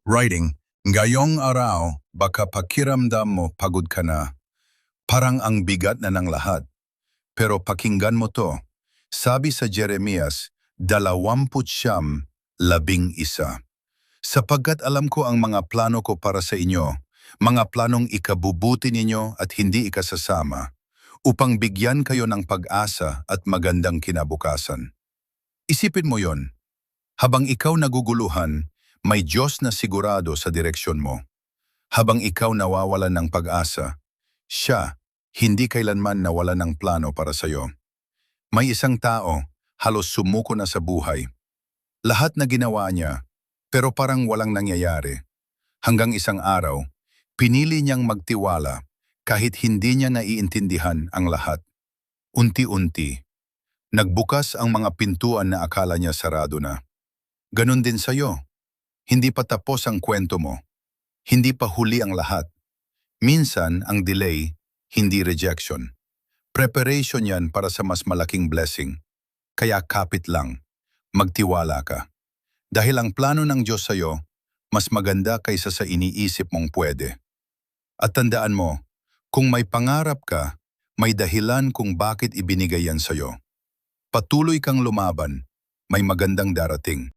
Writing, ngayong araw, baka pakiramdam mo pagod ka na. Parang ang bigat na ng lahat. Pero pakinggan mo to. Sabi sa Jeremias, 29:11, sapagkat alam ko ang mga plano ko para sa inyo, mga planong ikabubuti ninyo at hindi ikasasama, upang bigyan kayo ng pag-asa at magandang kinabukasan. Isipin mo yon. Habang ikaw naguguluhan, may Diyos na sigurado sa direksyon mo. Habang ikaw nawawalan ng pag-asa, siya hindi kailanman nawalan ng plano para sa iyo. May isang tao, halos sumuko na sa buhay. Lahat na ginawa niya, pero parang walang nangyayari. Hanggang isang araw, pinili niyang magtiwala kahit hindi niya naiintindihan ang lahat. Unti-unti, nagbukas ang mga pintuan na akala niya sarado na. Ganon din sa iyo. Hindi pa tapos ang kwento mo. Hindi pa huli ang lahat. Minsan, ang delay, hindi rejection. Preparation yan para sa mas malaking blessing. Kaya kapit lang. Magtiwala ka. Dahil ang plano ng Diyos sa'yo, mas maganda kaysa sa iniisip mong pwede. At tandaan mo, kung may pangarap ka, may dahilan kung bakit ibinigay yan sa'yo. Patuloy kang lumaban. May magandang darating.